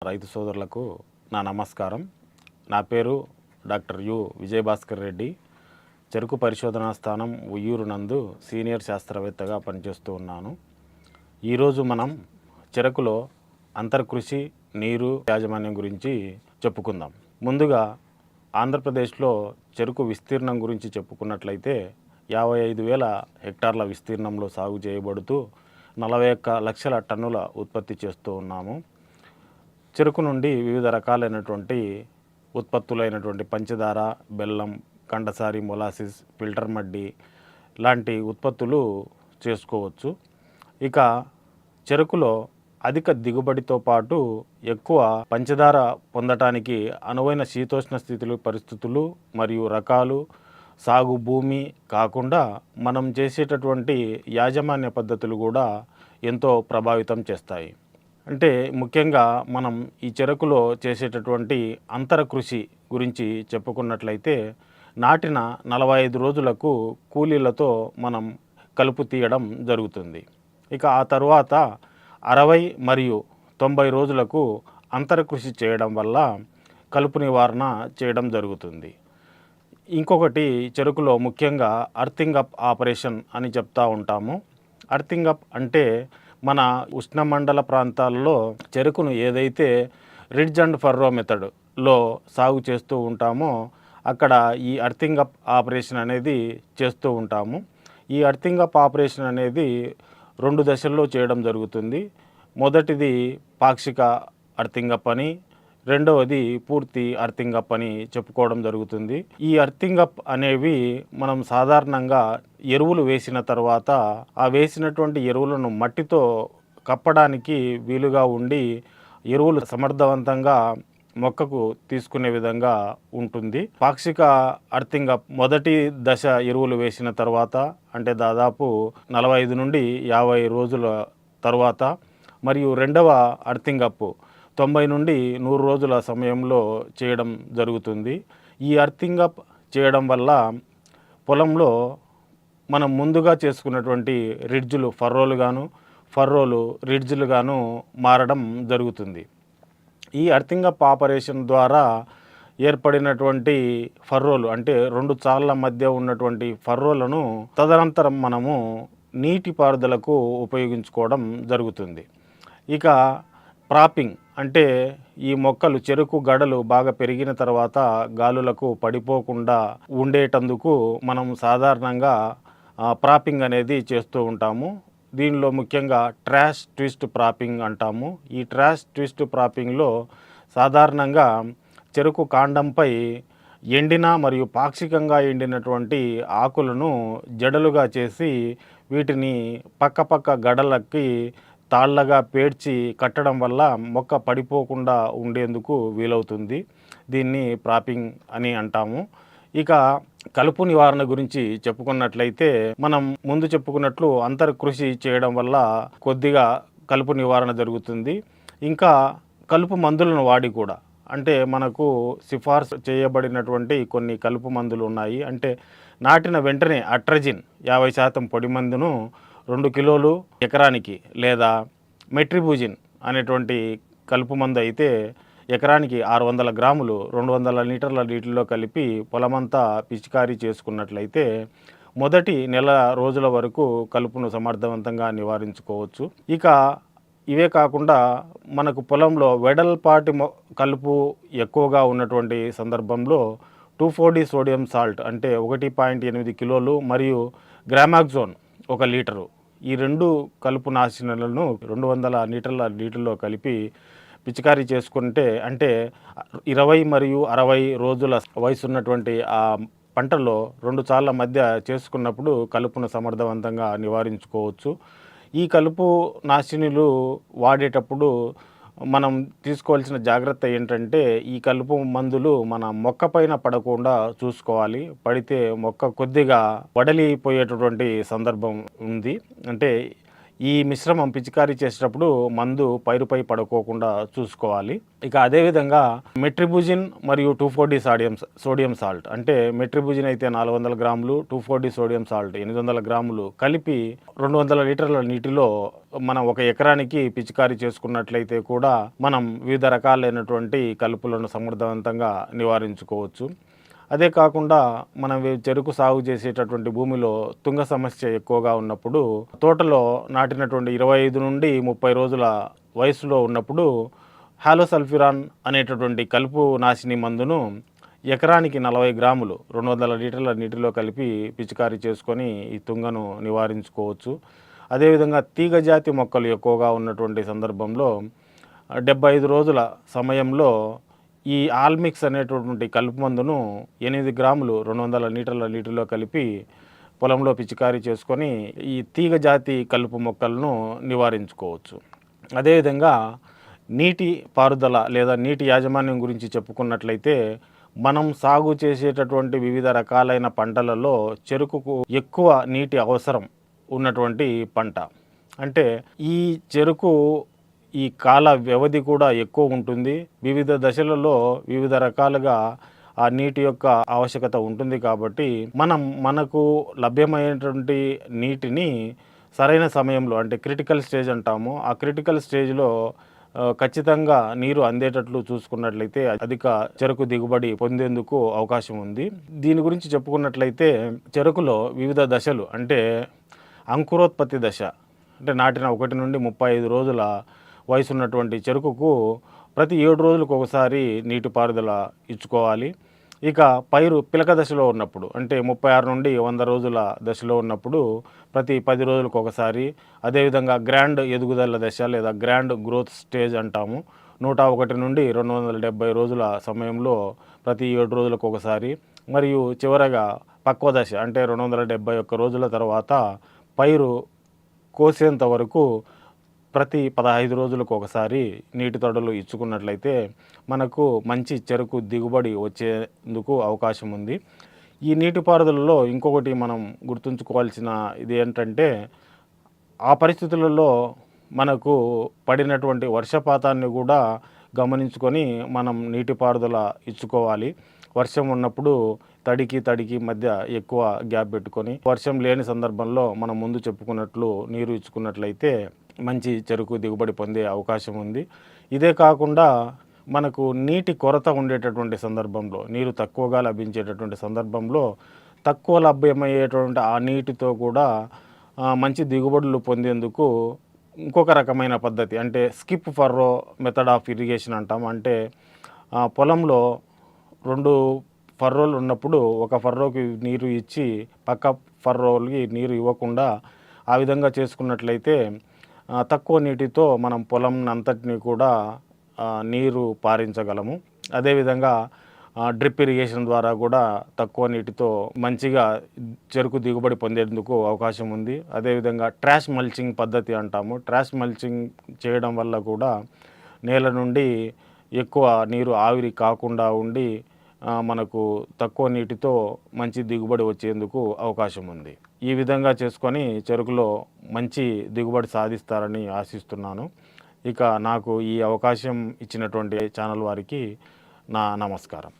రైతు సోదరులకు నా నమస్కారం. నా పేరు డాక్టర్ యు విజయభాస్కర్ రెడ్డి. చెరుకు పరిశోధనా స్థానం ఉయ్యూరు నందు సీనియర్ శాస్త్రవేత్తగా పనిచేస్తూ ఉన్నాను. ఈరోజు మనం చెరుకులో అంతర్కృషి, నీరు యాజమాన్యం గురించి చెప్పుకుందాం. ముందుగా ఆంధ్రప్రదేశ్లో చెరుకు విస్తీర్ణం గురించి చెప్పుకున్నట్లయితే 55,000 హెక్టార్ల విస్తీర్ణంలో సాగు చేయబడుతూ 41 లక్షల టన్నుల ఉత్పత్తి చేస్తూ ఉన్నాము. చెరుకు నుండి వివిధ రకాలైనటువంటి ఉత్పత్తులైనటువంటి పంచదార, బెల్లం, కండసారి, మొలాసిస్, ఫిల్టర్ మడ్డి లాంటి ఉత్పత్తులు చేసుకోవచ్చు. ఇక చెరుకులో అధిక దిగుబడితో పాటు ఎక్కువ పంచదార పొందటానికి అనువైన శీతోష్ణ స్థితులు పరిస్థితులు మరియు రకాలు, సాగు భూమి కాకుండా మనం చేసేటటువంటి యాజమాన్య పద్ధతులు కూడా ఎంతో ప్రభావితం చేస్తాయి. అంటే ముఖ్యంగా మనం ఈ చెరుకులో చేసేటటువంటి అంతర కృషి గురించి చెప్పుకున్నట్లయితే నాటిన 45 రోజులకు కూలీలతో మనం కలుపు తీయడం జరుగుతుంది. ఇక ఆ తరువాత 60 మరియు 90 రోజులకు అంతర కృషి చేయడం వల్ల కలుపు నివారణ చేయడం జరుగుతుంది. ఇంకొకటి చెరుకులో ముఖ్యంగా అర్థింగ్ అప్ ఆపరేషన్ అని చెప్తూ ఉంటాము. అర్థింగ్ అప్ అంటే మన ఉష్ణమండల ప్రాంతాల్లో చెరుకును ఏదైతే రిడ్జ్ అండ్ ఫర్రో మెథడ్లో సాగు చేస్తూ ఉంటామో అక్కడ ఈ అర్థింగ్ అప్ ఆపరేషన్ అనేది చేస్తూ ఉంటాము. ఈ అర్థింగ్ అప్ ఆపరేషన్ అనేది 2 దశల్లో చేయడం జరుగుతుంది. మొదటిది పాక్షిక అర్థింగ్ అప్ అని, రెండవది పూర్తి అర్థింగ్ అప్ అని చెప్పుకోవడం జరుగుతుంది. ఈ అర్థింగ్ అప్ అనేవి మనం సాధారణంగా ఎరువులు వేసిన తర్వాత ఆ వేసినటువంటి ఎరువులను మట్టితో కప్పడానికి వీలుగా ఉండి ఎరువులు సమర్థవంతంగా మొక్కకు తీసుకునే విధంగా ఉంటుంది. పాక్షిక అర్థింగ్ అప్ మొదటి దశ ఎరువులు వేసిన తర్వాత అంటే దాదాపు 45 నుండి 50 రోజుల తర్వాత, మరియు రెండవ అర్థింగ్ అప్ 90 నుండి 100 రోజుల సమయంలో చేయడం జరుగుతుంది. ఈ అర్థింగ్ అప్ చేయడం వల్ల పొలంలో మనం ముందుగా చేసుకున్నటువంటి రిడ్జులు ఫర్రోలు రిడ్జులుగాను మారడం జరుగుతుంది. ఈ అర్థింగ్ అప్ ఆపరేషన్ ద్వారా ఏర్పడినటువంటి ఫర్రోలు అంటే 2 చాళ్ళ మధ్య ఉన్నటువంటి ఫర్రోలను తదనంతరం మనము నీటిపారుదలకు ఉపయోగించుకోవడం జరుగుతుంది. ఇక ప్రాపింగ్ అంటే ఈ మొక్కలు చెరుకు గడలు బాగా పెరిగిన తర్వాత గాలులకు పడిపోకుండా ఉండేటందుకు మనం సాధారణంగా ప్రాపింగ్ అనేది చేస్తూ ఉంటాము. దీనిలో ముఖ్యంగా ట్రాష్ ట్విస్ట్ ప్రాపింగ్ అంటాము. ఈ ట్రాష్ ట్విస్ట్ ప్రాపింగ్లో సాధారణంగా చెరుకు కాండంపై ఎండిన మరియు పాక్షికంగా ఎండినటువంటి ఆకులను జడలుగా చేసి వీటిని పక్క గడలకి తాళ్లగా పేర్చి కట్టడం వల్ల మొక్క పడిపోకుండా ఉండేందుకు వీలవుతుంది. దీన్ని ప్రాపింగ్ అని అంటాము. ఇక కలుపు నివారణ గురించి చెప్పుకున్నట్లయితే మనం ముందు చెప్పుకున్నట్లు అంతర్ కృషి చేయడం వల్ల కొద్దిగా కలుపు నివారణ జరుగుతుంది. ఇంకా కలుపు మందులను వాడి కూడా అంటే మనకు సిఫార్సు చేయబడినటువంటి కొన్ని కలుపు మందులు ఉన్నాయి. అంటే నాటిన వెంటనే అట్రజిన్ 50% పొడి మందును 2 కిలోలు ఎకరానికి, లేదా మెట్రిబూజిన్ అనేటువంటి కలుపు మందు అయితే ఎకరానికి 600 గ్రాములు 200 లీటర్ల నీటిలో కలిపి పొలమంతా పిచికారీ చేసుకున్నట్లయితే మొదటి నెల రోజుల వరకు కలుపును సమర్థవంతంగా నివారించుకోవచ్చు. ఇక ఇవే కాకుండా మనకు పొలంలో వెడల్పాటి కలుపు ఎక్కువగా ఉన్నటువంటి సందర్భంలో 2,4-D సోడియం సాల్ట్ అంటే 1.8 కిలోలు మరియు గ్రామాక్జోన్ 1 లీటరు, ఈ 2 కలుపు నాశనాలను 200 లీటర్ల నీటిలో కలిపి పిచికారీ చేసుకుంటే అంటే 20 మరియు 60 రోజుల వయసున్నటువంటి ఆ పంటలో 2 చాళ్ళ మధ్య చేసుకున్నప్పుడు కలుపును సమర్థవంతంగా నివారించుకోవచ్చు. ఈ కలుపు నాశినులు వాడేటప్పుడు మనం తీసుకోవాల్సిన జాగ్రత్త ఏంటంటే ఈ కలుపు మందులు మన మొక్క పైన పడకుండా చూసుకోవాలి. పడితే మొక్క కొద్దిగా వడలిపోయేటటువంటి సందర్భం ఉంది. అంటే ఈ మిశ్రమం పిచికారీ చేసేటప్పుడు మందు పైరుపై పడుకోకుండా చూసుకోవాలి. ఇక అదేవిధంగా మెట్రిబుజిన్ మరియు 2,4-D సోడియం సాల్ట్, అంటే మెట్రిబుజిన్ అయితే 400 గ్రాములు, 2,4-D సోడియం సాల్ట్ 800 గ్రాములు కలిపి 200 లీటర్ల నీటిలో మనం ఒక ఎకరానికి పిచికారీ చేసుకున్నట్లయితే కూడా మనం వివిధ రకాలైనటువంటి కలుపులను సమర్థవంతంగా నివారించుకోవచ్చు. అదే కాకుండా మనం చెరుకు సాగు చేసేటటువంటి భూమిలో తుంగ సమస్య ఎక్కువగా ఉన్నప్పుడు, తోటలో నాటినటువంటి 25 నుండి 30 రోజుల వయసులో ఉన్నప్పుడు హాలోసల్ఫిరాన్ అనేటటువంటి కలుపు నాశిని మందును ఎకరానికి 40 గ్రాములు 200 లీటర్ల నీటిలో కలిపి పిచికారీ చేసుకొని ఈ తుంగను నివారించుకోవచ్చు. అదేవిధంగా తీగజాతి మొక్కలు ఎక్కువగా ఉన్నటువంటి సందర్భంలో 75 రోజుల సమయంలో ఈ ఆల్మిక్స్ అనేటటువంటి కలుపు మందును 8 గ్రాములు 200 లీటర్ల నీటిలో కలిపి పొలంలో పిచికారీ చేసుకొని ఈ తీగ జాతి కలుపు మొక్కలను నివారించుకోవచ్చు. అదేవిధంగా నీటి పారుదల లేదా నీటి యాజమాన్యం గురించి చెప్పుకున్నట్లయితే, మనం సాగు చేసేటటువంటి వివిధ రకాలైన పంటలలో చెరుకుకు ఎక్కువ నీటి అవసరం ఉన్నటువంటి పంట. అంటే ఈ చెరుకు ఈ కాల వ్యవధి కూడా ఎక్కువ ఉంటుంది. వివిధ దశలలో వివిధ రకాలుగా ఆ నీటి యొక్క ఆవశ్యకత ఉంటుంది. కాబట్టి మనకు లభ్యమైనటువంటి నీటిని సరైన సమయంలో, అంటే క్రిటికల్ స్టేజ్ అంటాము, ఆ క్రిటికల్ స్టేజ్లో ఖచ్చితంగా నీరు అందేటట్లు చూసుకున్నట్లయితే అధిక చెరుకు దిగుబడి పొందేందుకు అవకాశం ఉంది. దీని గురించి చెప్పుకున్నట్లయితే చెరుకులో వివిధ దశలు, అంటే అంకురోత్పత్తి దశ, అంటే నాటిన 1 నుండి 35 రోజుల వయసు ఉన్నటువంటి చెరుకుకు ప్రతి 7 రోజులకు ఒకసారి నీటిపారుదల ఇచ్చుకోవాలి. ఇక పైరు పిలక దశలో ఉన్నప్పుడు, అంటే 36 నుండి 100 రోజుల దశలో ఉన్నప్పుడు ప్రతి 10 రోజులకు ఒకసారి, అదేవిధంగా గ్రాండ్ ఎదుగుదల దశ లేదా గ్రాండ్ గ్రోత్ స్టేజ్ అంటాము, 101 నుండి 270 రోజుల సమయంలో ప్రతి 7 రోజులకు ఒకసారి, మరియు చివరగా పక్వ దశ, అంటే 271 రోజుల తర్వాత పైరు కోసేంత వరకు ప్రతి 15 రోజులకు ఒకసారి నీటి తొడులు ఇచ్చుకున్నట్లయితే మనకు మంచి చెరుకు దిగుబడి వచ్చేందుకు అవకాశం ఉంది. ఈ నీటిపారుదలలో ఇంకొకటి మనం గుర్తుంచుకోవాల్సిన ఇది ఏంటంటే, ఆ పరిస్థితులలో మనకు పడినటువంటి వర్షపాతాన్ని కూడా గమనించుకొని మనం నీటిపారుదల ఇచ్చుకోవాలి. వర్షం ఉన్నప్పుడు తడికి మధ్య ఎక్కువ గ్యాప్ పెట్టుకొని, వర్షం లేని సందర్భంలో మనం ముందు చెప్పుకున్నట్లు నీరు ఇచ్చుకున్నట్లయితే మంచి చెరుకు దిగుబడి పొందే అవకాశం ఉంది. ఇదే కాకుండా మనకు నీటి కొరత ఉండేటటువంటి సందర్భంలో, నీరు తక్కువగా లభించేటటువంటి సందర్భంలో తక్కువ లభ్యమయ్యేటువంటి ఆ నీటితో కూడా మంచి దిగుబడులు పొందేందుకు ఇంకొక రకమైన పద్ధతి, అంటే skip furrow method of irrigation అంటాం. అంటే పొలంలో 2 ఫర్రోలు ఉన్నప్పుడు ఒక ఫర్రోకి నీరు ఇచ్చి పక్క ఫర్రోలకి నీరు ఇవ్వకుండా ఆ విధంగా చేసుకున్నట్లయితే తక్కువ నీటితో మనం పొలం అంతటిని కూడా నీరు పారించగలము. అదేవిధంగా డ్రిప్ ఇరిగేషన్ ద్వారా కూడా తక్కువ నీటితో మంచిగా చెరుకు దిగుబడి పొందేందుకు అవకాశం ఉంది. అదేవిధంగా ట్రాష్ మల్చింగ్ పద్ధతి అంటాము. ట్రాష్ మల్చింగ్ చేయడం వల్ల కూడా నేల నుండి ఎక్కువ నీరు ఆవిరి కాకుండా ఉండి మనకు తక్కువ నీటితో మంచి దిగుబడి వచ్చేందుకు అవకాశం ఉంది. ఈ విధంగా చేసుకొని చెరుకులో మంచి దిగుబడి సాధిస్తారని ఆశిస్తున్నాను. ఇక నాకు ఈ అవకాశం ఇచ్చినటువంటి ఛానల్ వారికి నా నమస్కారం.